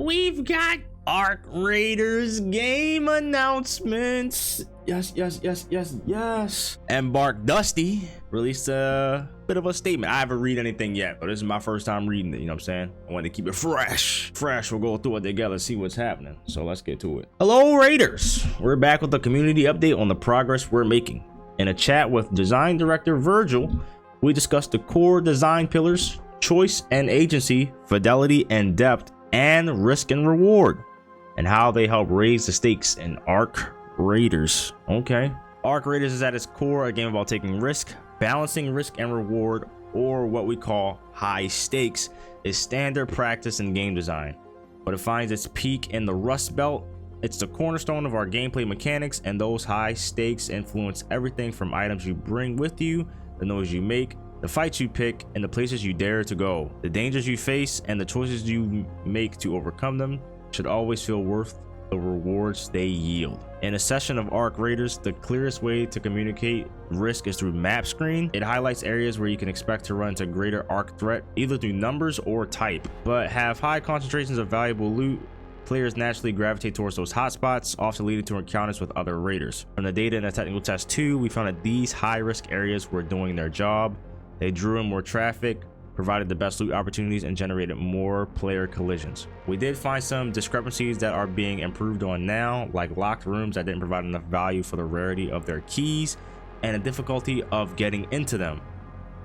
we've got Arc Raiders game announcements. Yes. Embark Dusty released a bit of a statement. I haven't read anything yet, but this is my first time reading it. You know what I'm saying? I want to keep it fresh. We'll go through it together, see what's happening. So let's get to it. Hello, Raiders. We're back with a community update on the progress we're making. In a chat with design director Virgil, we discussed the core design pillars, choice and agency, fidelity and depth, and risk and reward, and how they help raise the stakes in Arc Raiders. Okay. Arc Raiders is at its core a game about taking risk. Balancing risk and reward, or what we call high stakes, is standard practice in game design, but it finds its peak in the Rust Belt. It's the cornerstone of our gameplay mechanics, and those high stakes influence everything from items you bring with you, the noise you make, the fights you pick, and the places you dare to go. The dangers you face and the choices you make to overcome them should always feel worth the rewards they yield. In a session of Arc Raiders, the clearest way to communicate risk is through map screen. It highlights areas where you can expect to run into greater arc threat, either through numbers or type, but have high concentrations of valuable loot. Players naturally gravitate towards those hotspots, often leading to encounters with other raiders. From the data in the technical test 2, we found that these high-risk areas were doing their job. They drew in more traffic, provided the best loot opportunities, and generated more player collisions. We did find some discrepancies that are being improved on now, like locked rooms that didn't provide enough value for the rarity of their keys and the difficulty of getting into them.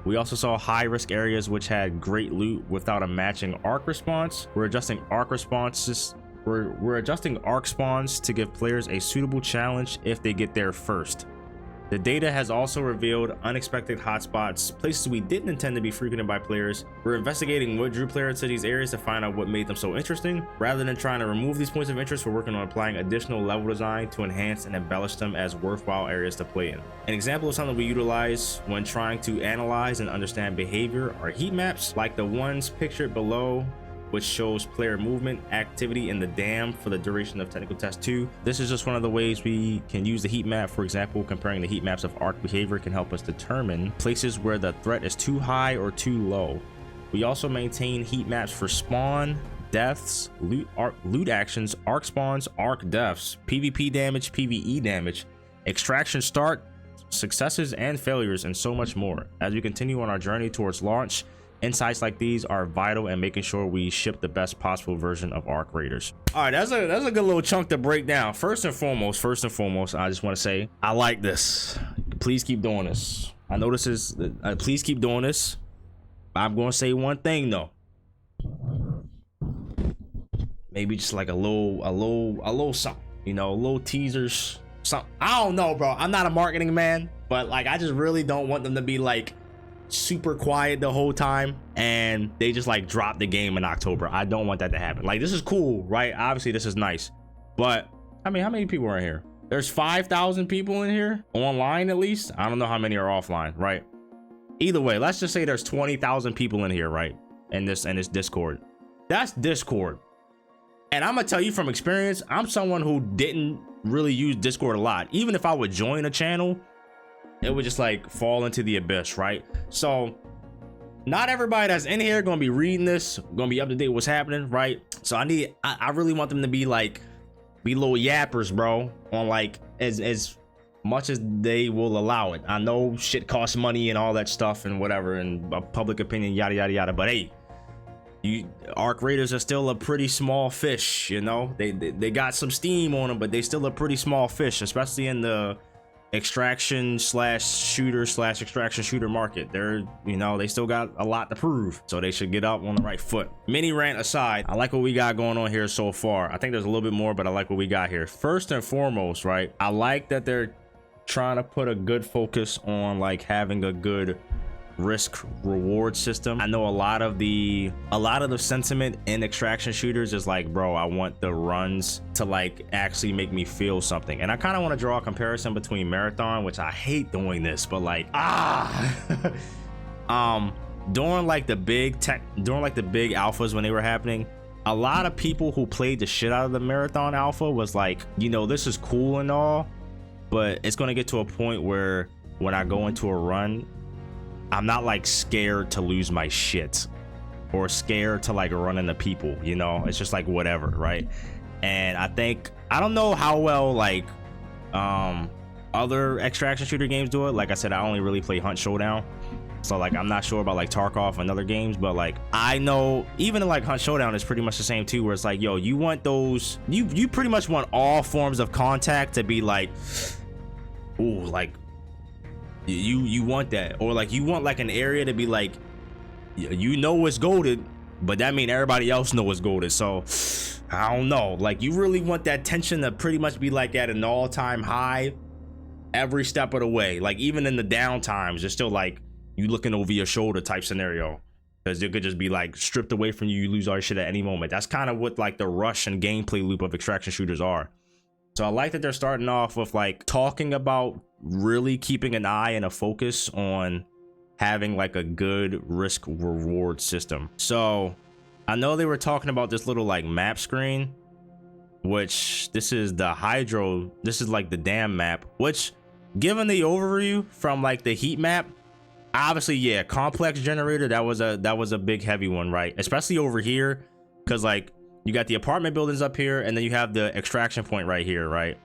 We also saw high-risk areas which had great loot without a matching arc response. We're adjusting arc responses. We're adjusting arc spawns to give players a suitable challenge if they get there first. The data has also revealed unexpected hotspots, places we didn't intend to be frequented by players. We're investigating what drew players to these areas to find out what made them so interesting. Rather than trying to remove these points of interest, we're working on applying additional level design to enhance and embellish them as worthwhile areas to play in. An example of something we utilize when trying to analyze and understand behavior are heat maps, like the ones pictured below, which shows player movement activity in the dam for the duration of technical test 2. This is just one of the ways we can use the heat map. For example, comparing the heat maps of arc behavior can help us determine places where the threat is too high or too low. We also maintain heat maps for spawn, deaths, loot actions, arc spawns, arc deaths, PvP damage, PvE damage, extraction start, successes and failures, and so much more. As we continue on our journey towards launch, insights like these are vital in making sure we ship the best possible version of Arc Raiders. All right, that's a good little chunk to break down. First and foremost, I just want to say I like this. Please keep doing this. I know this is please keep doing this. I'm going to say one thing though. Maybe just like a little something, you know, little teasers, something. I don't know, bro. I'm not a marketing man, but like I just really don't want them to be like super quiet the whole time and they just like drop the game in October. I don't want that to happen. Like, this is cool, right? Obviously this is nice, but I mean, how many people are in here? There's 5,000 people in here online, at least. I don't know how many are offline, right? Either way, let's just say there's 20,000 people in here, right? In this Discord. That's Discord. And I'm gonna tell you from experience, I'm someone who didn't really use Discord a lot. Even if I would join a channel, it would just like fall into the abyss, right? So not everybody that's in here gonna be reading this, gonna be up to date with what's happening, right? So I really want them to be little yappers, bro, on like as much as they will allow it. I know shit costs money and all that stuff and whatever, and public opinion, yada yada yada, but hey, Arc Raiders are still a pretty small fish, you know. They got some steam on them, but they still a pretty small fish, especially in the extraction shooter market. They're, you know, they still got a lot to prove, so they should get up on the right foot. Mini rant aside, I like what we got going on here so far. I think there's a little bit more, but I like what we got here. First and foremost, right, I like that they're trying to put a good focus on like having a good risk reward system. I know a lot of the sentiment in extraction shooters is like, bro, I want the runs to like actually make me feel something. And I kind of want to draw a comparison between Marathon, which I hate doing this, but like during like the big alphas when they were happening, a lot of people who played the shit out of the Marathon alpha was like, you know, this is cool and all, but it's going to get to a point where when I go into a run, I'm not like scared to lose my shit. or scared to like run into people, you know. It's just like whatever, right? And I don't know how well like other extraction shooter games do it. Like I said, I only really play Hunt Showdown, so like I'm not sure about like Tarkov and other games, but like I know even in like Hunt Showdown is pretty much the same too, where it's like, yo, you want those, you pretty much want all forms of contact to be like, ooh, like you want that, or like you want like an area to be like, you know it's goated, but that mean everybody else know it's goated. So I don't know, like you really want that tension to pretty much be like at an all-time high every step of the way. Like even in the down times, it's still like you looking over your shoulder type scenario, because it could just be like stripped away from you, you lose all your shit at any moment. That's kind of what like the rush and gameplay loop of extraction shooters are. So I like that they're starting off with like talking about really keeping an eye and a focus on having like a good risk reward system. So I know they were talking about this little like map screen, which this is the hydro, this is like the dam map, which given the overview from like the heat map, obviously, yeah, complex generator, that was a big heavy one, right? Especially over here, because like you got the apartment buildings up here, and then you have the extraction point right here, right?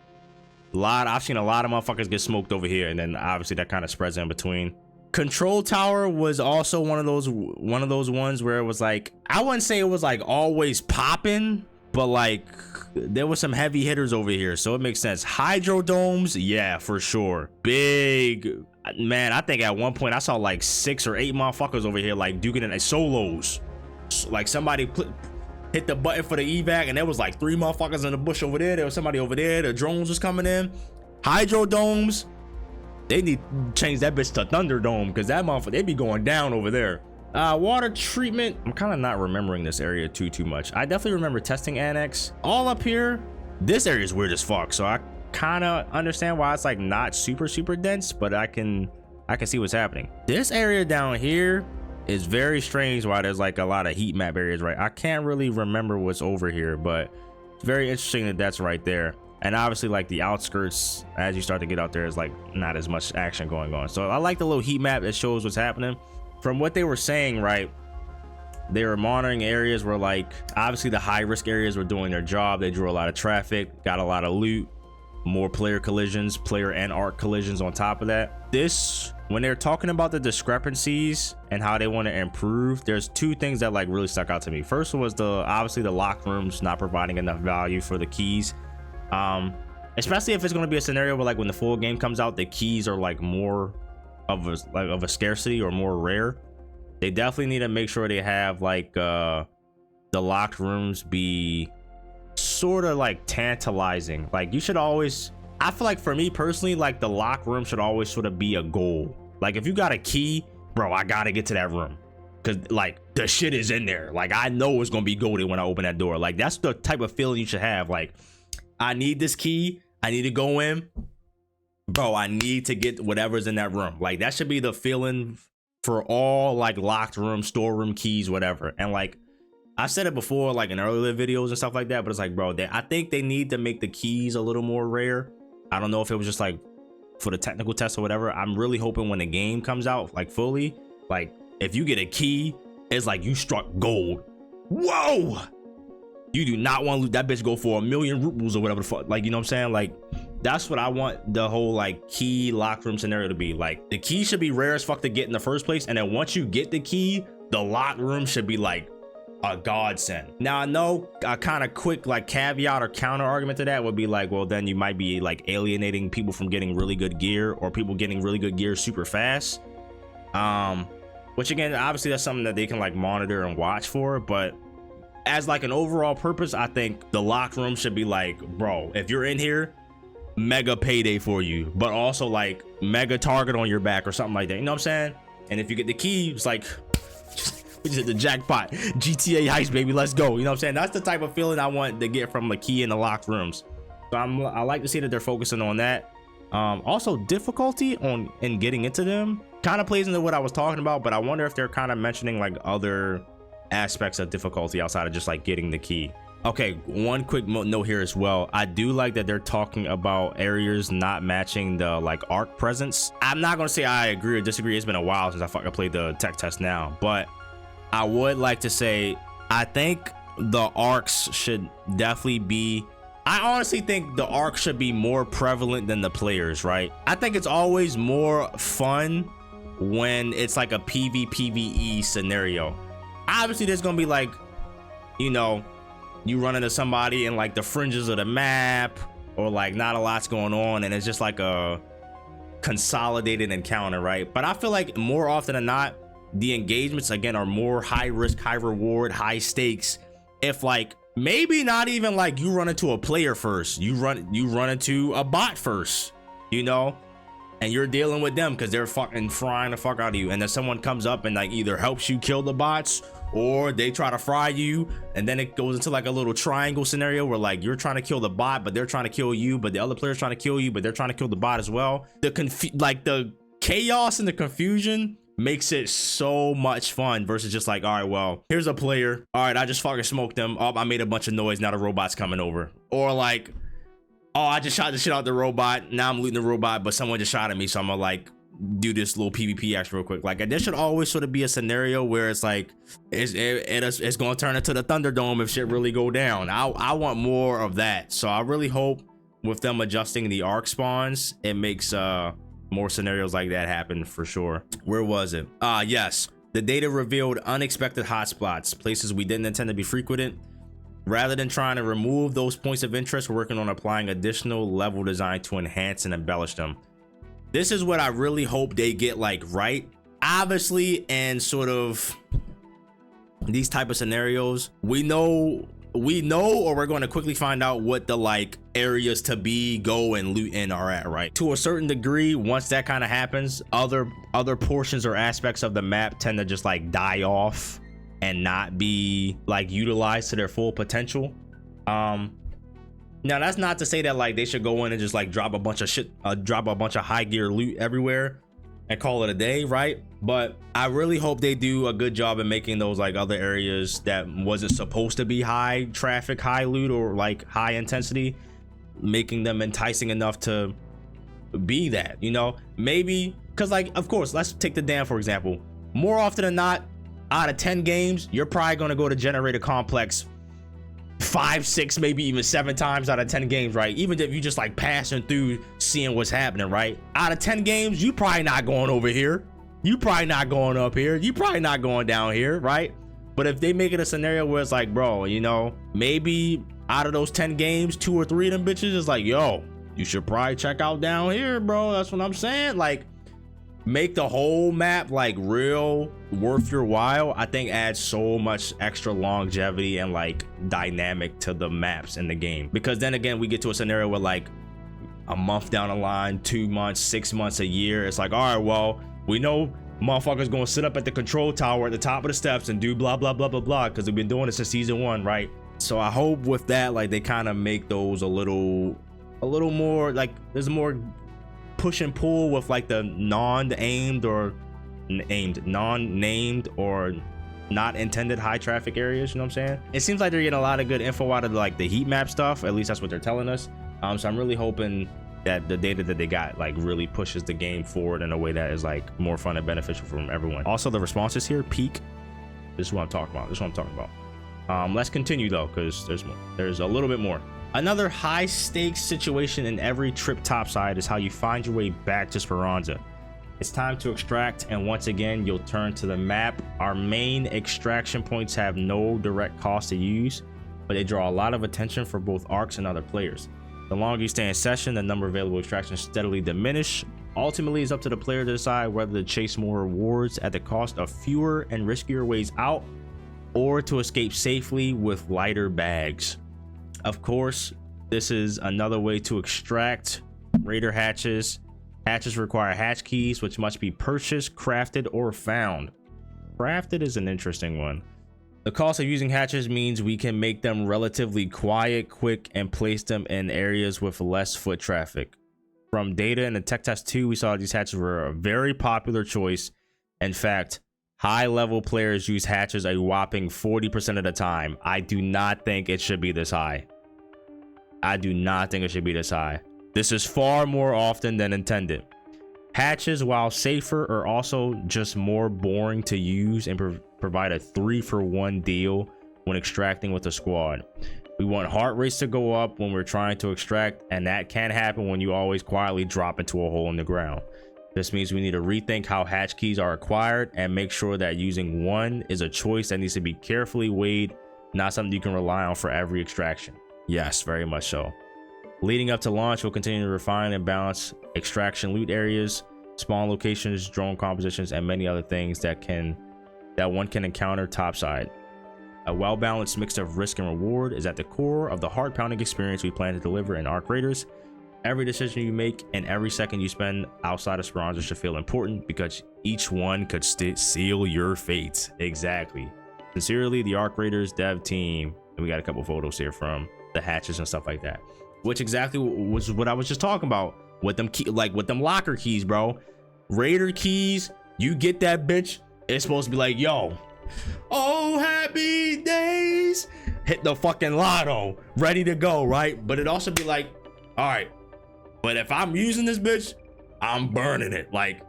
I've seen a lot of motherfuckers get smoked over here, and then obviously that kind of spreads in between. Control tower was also one of those ones where it was like, I wouldn't say it was like always popping, but like there was some heavy hitters over here, so it makes sense. Hydro domes, yeah, for sure, big. Man, I think at one point I saw like 6 or 8 motherfuckers over here like duking in solos. Like somebody hit the button for the evac, and there was like 3 motherfuckers in the bush over there. There was somebody over there. The drones was coming in. Hydro domes, they need to change that bitch to Thunderdome, because that motherfucker, they be going down over there. Water treatment, I'm kind of not remembering this area too much. I definitely remember testing annex. All up here, this area is weird as fuck, so I kind of understand why it's like not super dense, but I can see what's happening. This area down here is very strange, why there's like a lot of heat map areas, right? I can't really remember what's over here, but it's very interesting that that's right there. And obviously like the outskirts, as you start to get out there, is like not as much action going on. So I like the little heat map that shows what's happening. From what they were saying, right, they were monitoring areas where like obviously the high risk areas were doing their job. They drew a lot of traffic, got a lot of loot, more player collisions, player and arc collisions on top of that. This, when they're talking about the discrepancies and how they want to improve, there's 2 things that like really stuck out to me. First was obviously the locked rooms not providing enough value for the keys, especially if it's going to be a scenario where like when the full game comes out, the keys are like more of a scarcity or more rare. They definitely need to make sure they have like the locked rooms be sort of like tantalizing. Like you should always, I feel like for me personally, like the locked room should always sort of be a goal. Like if you got a key, bro, I gotta get to that room, because like the shit is in there. Like I know it's gonna be golded when I open that door. Like that's the type of feeling you should have. Like I need this key, I need to go in, bro, I need to get whatever's in that room. Like that should be the feeling for all like locked room, storeroom keys, whatever. And like I've said it before, like in earlier videos and stuff like that, but it's like, bro, I think they need to make the keys a little more rare. I don't know if it was just like for the technical test or whatever. I'm really hoping when the game comes out like fully, like if you get a key, it's like you struck gold. Whoa, you do not want to lose that bitch, go for 1,000,000 rubles or whatever the fuck. Like, you know what I'm saying? Like that's what I want the whole like key locked room scenario to be. Like the key should be rare as fuck to get in the first place, and then once you get the key, the locked room should be like a godsend. Now I know a kind of quick like caveat or counter argument to that would be like, well then you might be like alienating people from getting really good gear, or people getting really good gear super fast, which again, obviously that's something that they can like monitor and watch for. But as like an overall purpose, I think the locked room should be like, bro, if you're in here, mega payday for you, but also like mega target on your back or something like that, you know what I'm saying? And if you get the key, it's like we just hit the jackpot. GTA heist, baby, let's go. You know what I'm saying? That's the type of feeling I want to get from the key in the locked rooms. So I like to see that they're focusing on that. Also difficulty in getting into them kind of plays into what I was talking about, but I wonder if they're kind of mentioning like other aspects of difficulty outside of just like getting the key. Okay, one quick note here as well. I do like that they're talking about areas not matching the like arc presence. I'm not gonna say I agree or disagree. It's been a while since I fucking played the tech test now, but I would like to say, I think the arcs should definitely be, I honestly think the arc should be more prevalent than the players, right? I think it's always more fun when it's like a PvPvE scenario. Obviously there's gonna be like, you know, you run into somebody in like the fringes of the map, or like not a lot's going on and it's just like a consolidated encounter, right? But I feel like more often than not, the engagements again are more high risk, high reward, high stakes. If like maybe not even like you run into a player first, you run into a bot first, you know, and you're dealing with them because they're fucking frying the fuck out of you, and then someone comes up and like either helps you kill the bots or they try to fry you, and then it goes into like a little triangle scenario where like you're trying to kill the bot but they're trying to kill you, but the other player's trying to kill you but they're trying to kill the bot as well. The chaos and the confusion makes it so much fun versus just like, all right, well, here's a player, all right, I just fucking smoked them, oh, I made a bunch of noise, now the robot's coming over. Or like, oh, I just shot the shit out the robot, now I'm looting the robot, but someone just shot at me, so I'm gonna like do this little PvP action real quick. Like there should always sort of be a scenario where it's like it's gonna turn into the Thunderdome if shit really go down. I want more of that, so I really hope with them adjusting the arc spawns, it makes more scenarios like that happen for sure. Where was it? Yes, the data revealed unexpected hotspots, places we didn't intend to be frequented. Rather than trying to remove those points of interest, we're working on applying additional level design to enhance and embellish them. This is what I really hope they get like right. Obviously, and sort of these type of scenarios, we know or we're going to quickly find out what the like areas to be, go and loot in are at, right? To a certain degree, once that kind of happens, other portions or aspects of the map tend to just like die off and not be like utilized to their full potential. Now that's not to say that like they should go in and just like drop a bunch of shit, drop a bunch of high gear loot everywhere and call it a day, right? But I really hope they do a good job in making those like other areas that wasn't supposed to be high traffic, high loot, or like high intensity, making them enticing enough to be that, you know? Maybe because like, of course, let's take the dam for example. More often than not, out of 10 games, you're probably going to go to Generator Complex 5, 6, maybe even 7 times out of 10 games, right? Even if you just like passing through, seeing what's happening, right? Out of 10 games, you probably not going over here, you probably not going up here, you probably not going down here, right? But if they make it a scenario where it's like, bro, you know, maybe out of those 10 games, 2 or 3 of them bitches is like, yo, you should probably check out down here, bro. That's what I'm saying. Like, make the whole map like real worth your while. I think adds so much extra longevity and like dynamic to the maps in the game, because then again we get to a scenario where like a month down the line, 2 months, 6 months, a year, it's like, all right, well, we know motherfuckers gonna sit up at the control tower at the top of the steps and do blah blah blah blah blah because we've been doing this since season 1, right? So I hope with that like they kind of make those a little more like there's more push and pull with like the non-named or not intended high traffic areas, you know what I'm saying? It seems like they're getting a lot of good info out of like the heat map stuff, at least that's what they're telling us. So I'm really hoping that the data that they got like really pushes the game forward in a way that is like more fun and beneficial from everyone. Also, the responses here peak. This is what I'm talking about. Let's continue though, because there's a little bit more. Another high stakes situation in every trip topside is how you find your way back to Speranza. It's time to extract, and once again you'll turn to the map. Our main extraction points have no direct cost to use, but they draw a lot of attention for both arcs and other players. The longer you stay in session, the number of available extractions steadily diminish. Ultimately, it's up to the player to decide whether to chase more rewards at the cost of fewer and riskier ways out, or to escape safely with lighter bags. Of course, this is another way to extract raider hatches. Hatches require hatch keys, which must be purchased, crafted, or found. Crafted is an interesting one. The cost of using hatches means we can make them relatively quiet, quick, and place them in areas with less foot traffic. From data in the tech test 2, we saw these hatches were a very popular choice. In fact, high-level players use hatches a whopping 40% of the time. I do not think it should be this high. This is far more often than intended. Hatches, while safer, are also just more boring to use and provide a 3-for-1 deal when extracting with a squad. We want heart rates to go up when we're trying to extract, and that can't happen when you always quietly drop into a hole in the ground. This means we need to rethink how hatch keys are acquired and make sure that using one is a choice that needs to be carefully weighed, not something you can rely on for every extraction. Yes, very much so. Leading up to launch, we'll continue to refine and balance extraction loot areas, spawn locations, drone compositions, and many other things that one can encounter topside. A well-balanced mix of risk and reward is at the core of the heart-pounding experience we plan to deliver in Arc Raiders. Every decision you make and every second you spend outside of Speranza should feel important, because each one could seal your fate. Exactly. Sincerely, the Arc Raiders dev team. And we got a couple photos here from the hatches and stuff like that, which exactly was what I was just talking about with them with them locker keys, bro. Raider keys, you get that bitch, it's supposed to be like, yo, oh happy days, hit the fucking lotto, ready to go, right? But it also be like, all right, but if I'm using this bitch, I'm burning it. Like,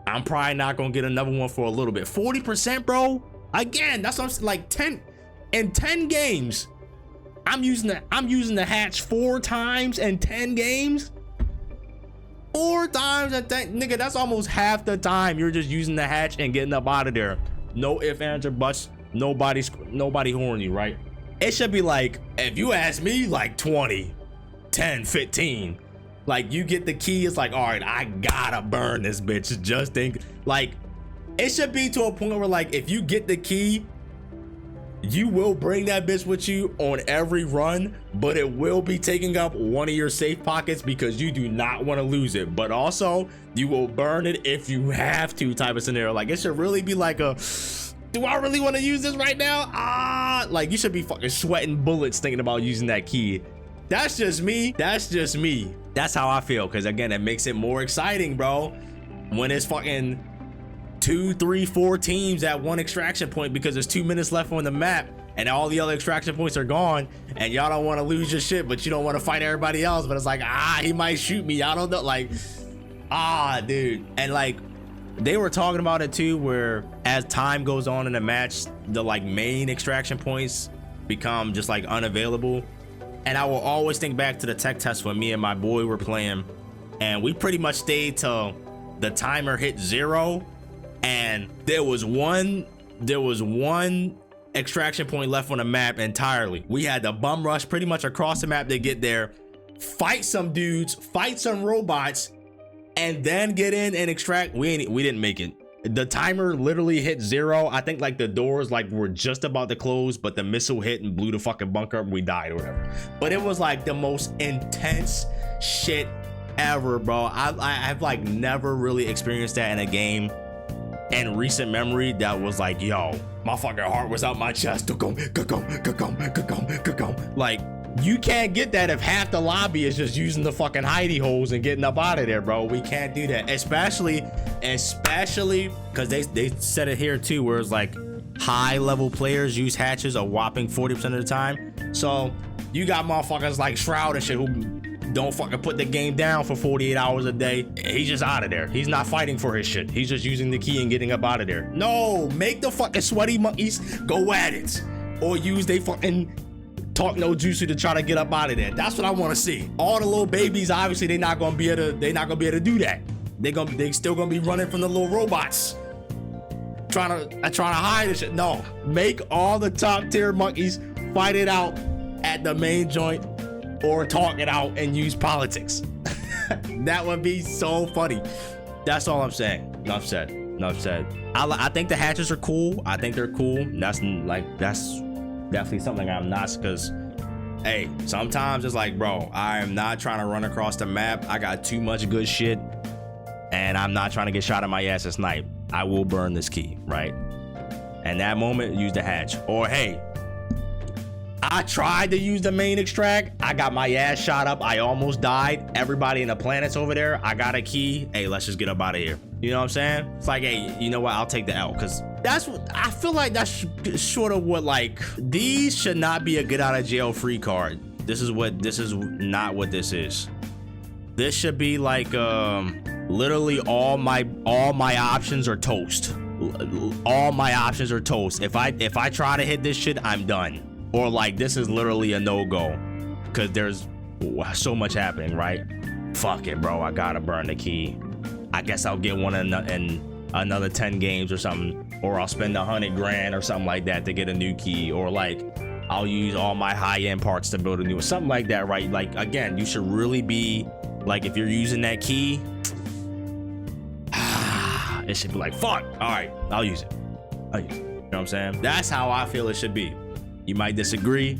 I'm probably not gonna get another one for a little bit. 40%, bro. Again, that's what I'm saying. Like 10 games. I'm using the hatch 4 times in 10 games. 4 times in 10, nigga. That's almost half the time you're just using the hatch and getting up out of there. No ifs, ands, or buts. Nobody horny, right? It should be like, if you ask me, like 20, 10, 15. Like, you get the key, it's like, all right, I gotta burn this bitch. Just think, like, it should be to a point where, like, if you get the key, you will bring that bitch with you on every run, but it will be taking up one of your safe pockets because you do not want to lose it. But also, you will burn it if you have to type of scenario. Like, it should really be like a, do I really want to use this right now? Like, you should be fucking sweating bullets thinking about using that key. That's just me. That's just me. That's how I feel, because again, it makes it more exciting, bro, when it's fucking 2, 3, 4 teams at one extraction point because there's 2 minutes left on the map and all the other extraction points are gone, and y'all don't want to lose your shit, but you don't want to fight everybody else. But it's like, he might shoot me. I don't know. Like, dude. And like, they were talking about it too, where as time goes on in the match, the like main extraction points become just like unavailable. And I will always think back to the tech test when me and my boy were playing, and we pretty much stayed till the timer hit 0, and there was one extraction point left on the map entirely. We had to bum rush pretty much across the map to get there, fight some dudes, fight some robots, and then get in and extract. We didn't make it. The timer literally hit 0. I think like the doors like were just about to close, but the missile hit and blew the fucking bunker up and we died or whatever. But it was like the most intense shit ever, bro. I've like never really experienced that in a game in recent memory that was like, yo, my fucking heart was out my chest. Like, you can't get that if half the lobby is just using the fucking hidey holes and getting up out of there, bro. We can't do that, especially because they said it here too, where it's like high level players use hatches a whopping 40% of the time. So you got motherfuckers like Shroud and shit who don't fucking put the game down for 48 hours a day. He's just out of there. He's not fighting for his shit. He's just using the key and getting up out of there. No, make the fucking sweaty monkeys go at it, or use they fucking talk no juicy to try to get up out of there. That's what I want to see. All the little babies, obviously, they're not gonna be able to do that. They still gonna be running from the little robots, trying to hide and shit. No, make all the top tier monkeys fight it out at the main joint, or talk it out and use politics. That would be so funny. That's all I'm saying. Enough said. I think the hatches are cool. I think they're cool. That's definitely something I'm not, because hey, sometimes it's like, bro, I am not trying to run across the map. I got too much good shit and I'm not trying to get shot in my ass at snipe. I will burn this key, right? And that moment, use the hatch. Or hey, I tried to use the main extract, I got my ass shot up, I almost died, everybody in the planet's over there, I got a key, hey, let's just get up out of here. You know what I'm saying? It's like, hey, you know what, I'll take the L, because that's what I feel like. That's sort of what, like, these should not be a get out of jail free card. This is not what this is. This should be like literally all my options are toast. All my options are toast. If I try to hit this shit, I'm done. Or like this is literally a no-go because there's so much happening, right? Fuck it, bro. I gotta burn the key. I guess I'll get one in another 10 games or something, or I'll spend 100 grand or something like that to get a new key, or like I'll use all my high-end parts to build a new, something like that, right? Like again, you should really be like, if you're using that key, it should be like, fuck, all right, I'll use it. You know what I'm saying? That's how I feel it should be. You might disagree,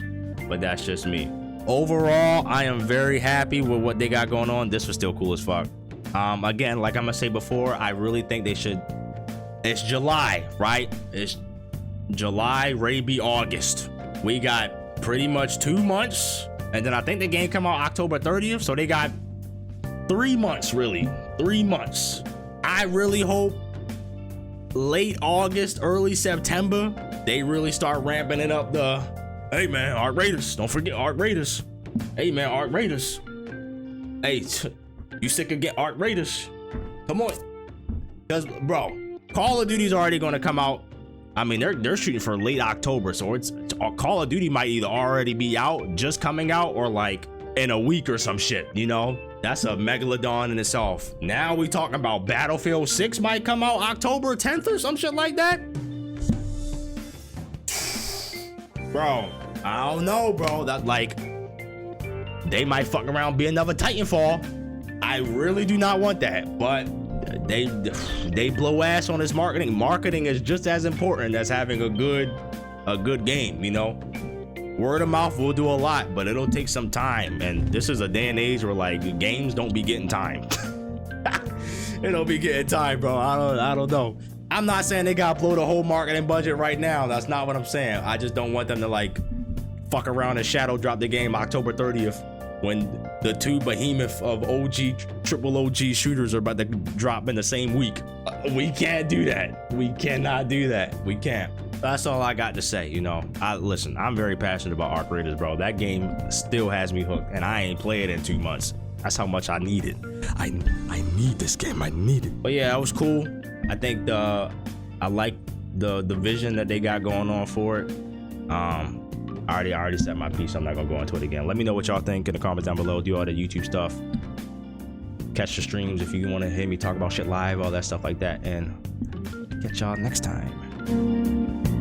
but that's just me. Overall, I am very happy with what they got going on. This was still cool as fuck. Again, like I'm gonna say before, I really think they should, it's July, right? It's July, ready to be August. We got pretty much 2 months, and then I think the game come out October 30th, so they got 3 months, really, 3 months. I really hope late August, early September, they really start ramping it up. Hey man, Arc Raiders, don't forget Arc Raiders. Hey man, Arc Raiders. Hey, you sick of get Arc Raiders? Come on, because bro, Call of Duty's already gonna come out. I mean, they're shooting for late October, so it's Call of Duty might either already be out, just coming out, or like in a week or some shit, you know? That's a megalodon in itself. Now we talking about Battlefield 6 might come out October 10th or some shit like that. Bro, I don't know, bro. That like, they might fuck around, be another Titanfall. I really do not want that, but they blow ass on this marketing. Marketing is just as important as having a good game, you know? Word of mouth will do a lot, but it'll take some time. And this is a day and age where like games don't be getting time. It don't be getting time, bro. I don't know. I'm not saying they gotta blow the whole marketing budget right now. That's not what I'm saying. I just don't want them to like fuck around and shadow drop the game October 30th when the 2 behemoth of triple OG shooters are about to drop in the same week. We can't do that. We cannot do that. We can't. That's all I got to say, you know. Listen, I'm very passionate about Arc Raiders, bro. That game still has me hooked, and I ain't played it in 2 months. That's how much I need it. I need this game. I need it. But yeah, it was cool. I think I like the vision that they got going on for it. I already said my piece. So I'm not gonna go into it again. Let me know what y'all think in the comments down below. Do all the YouTube stuff. Catch the streams if you want to hear me talk about shit live, all that stuff like that, and catch y'all next time.